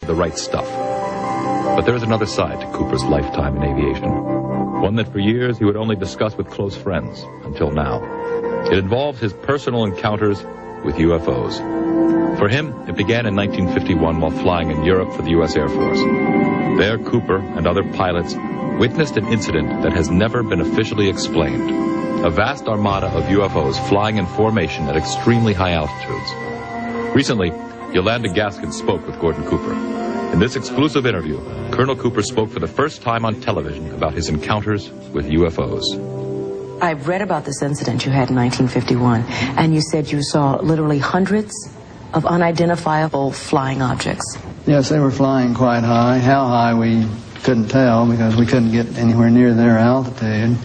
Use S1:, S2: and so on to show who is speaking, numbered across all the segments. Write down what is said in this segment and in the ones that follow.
S1: the right stuff. But there is another side to Cooper's lifetime in aviation, one that for years he would only discuss with close friends, until now. It involves his personal encounters with UFOs. For him, it began in 1951 while flying in Europe for the U.S. Air Force. There, Cooper and other pilots witnessed an incident that has never been officially explained. A vast armada of UFOs flying in formation at extremely high altitudes. Recently, Yolanda Gaskin spoke with Gordon Cooper. In this exclusive interview, Colonel Cooper spoke for the first time on television about his encounters with UFOs.
S2: I've read about this incident you had in 1951, and you said you saw literally hundreds of unidentifiable flying objects.
S3: Yes, they were flying quite high. How high we couldn't tell because we couldn't get anywhere near their altitude.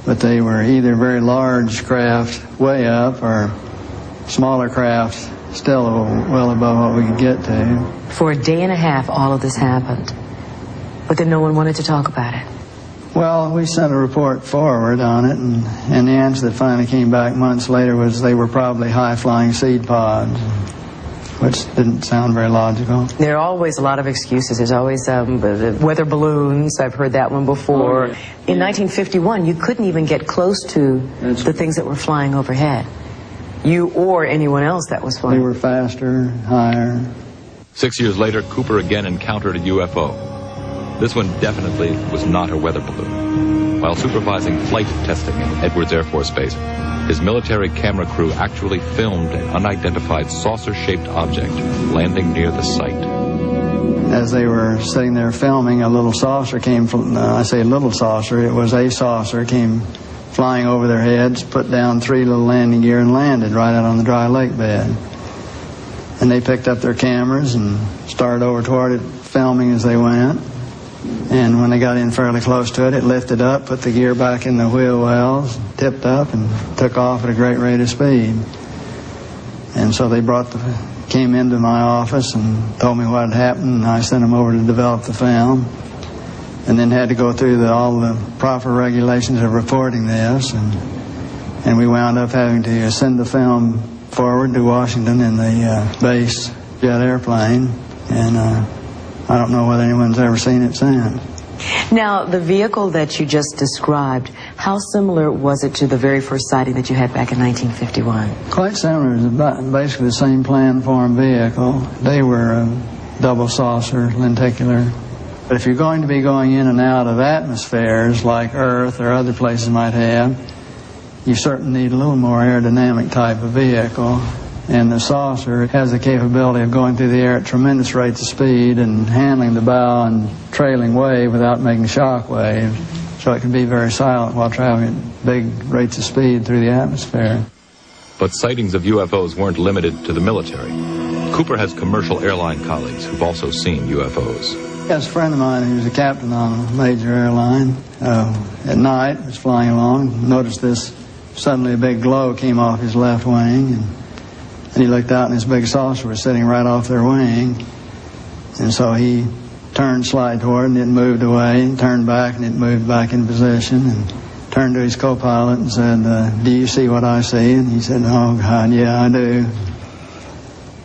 S3: But they were either very large craft way up or smaller craft still well above what we could get to.
S2: For a day and a half, all of this happened. But then no one wanted to talk about it.
S3: Well, we sent a report forward on it, and the answer that finally came back months later was they were probably high-flying seed pods, which didn't sound very logical.
S2: There are always a lot of excuses. There's always weather balloons. I've heard that one before. Oh, yeah. In 1951, you couldn't even get close to the things that were flying overhead. You or anyone else that was flying.
S3: They were faster, higher.
S1: 6 years later, Cooper again encountered a UFO. This one definitely was not a weather balloon. While supervising flight testing at Edwards Air Force Base, his military camera crew actually filmed an unidentified saucer-shaped object landing near the site.
S3: As they were sitting there filming, a little saucer came from, I say little saucer, it was a saucer, came flying over their heads, put down 3 little landing gear and landed right out on the dry lake bed. And they picked up their cameras and started over toward it, filming as they went. And when they got in fairly close to it, it lifted up, put the gear back in the wheel wells, tipped up, and took off at a great rate of speed. And so they came into my office and told me what had happened, and I sent them over to develop the film. And then had to go through all the proper regulations of reporting this, and we wound up having to send the film forward to Washington in the base jet airplane, and I don't know whether anyone's ever seen it since.
S2: Now, the vehicle that you just described, how similar was it to the very first sighting that you had back in 1951?
S3: Quite similar. It was basically the same plan-form vehicle. They were double saucer, lenticular. But if you're going to be going in and out of atmospheres like Earth or other places might have, you certainly need a little more aerodynamic type of vehicle. And the saucer has the capability of going through the air at tremendous rates of speed and handling the bow and trailing wave without making shock waves. So it can be very silent while traveling at big rates of speed through the atmosphere.
S1: But sightings of UFOs weren't limited to the military. Cooper has commercial airline colleagues who've also seen UFOs.
S3: Yes, a friend of mine who's a captain on a major airline at night was flying along, noticed this, suddenly a big glow came off his left wing, and he looked out and this big saucer was sitting right off their wing. And so he turned slide toward it and it moved away, and turned back and it moved back in position, and turned to his co-pilot and said, do you see what I see? And he said, oh God, yeah, I do.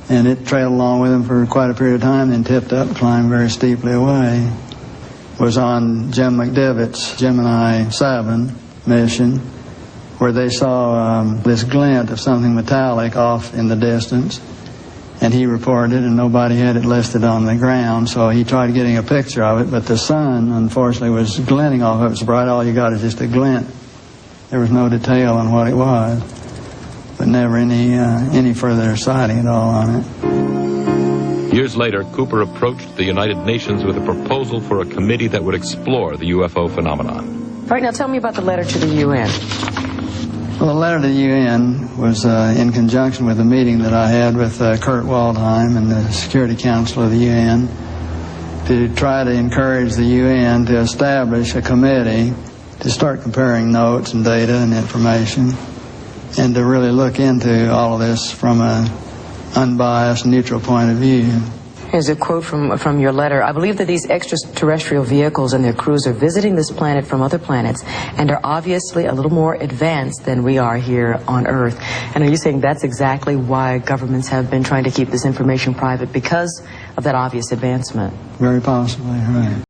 S3: And it trailed along with him for quite a period of time, then tipped up, climbed very steeply away. Was on Jim McDivitt's Gemini 7 mission, where they saw this glint of something metallic off in the distance, and he reported it, and nobody had it listed on the ground, so he tried getting a picture of it, but the sun, unfortunately, was glinting off of it so bright. All you got is just a glint. There was no detail on what it was, but never any further sighting at all on it.
S1: Years later, Cooper approached the United Nations with a proposal for a committee that would explore the UFO phenomenon.
S2: All right, now tell me about the letter to the UN.
S3: Well, the letter to the UN was in conjunction with a meeting that I had with Kurt Waldheim and the Security Council of the UN to try to encourage the UN to establish a committee to start comparing notes and data and information, and to really look into all of this from an unbiased, neutral point of view.
S2: Here's a quote from your letter. I believe that these extraterrestrial vehicles and their crews are visiting this planet from other planets and are obviously a little more advanced than we are here on Earth. And are you saying that's exactly why governments have been trying to keep this information private, because of that obvious advancement?
S3: Very possibly, right.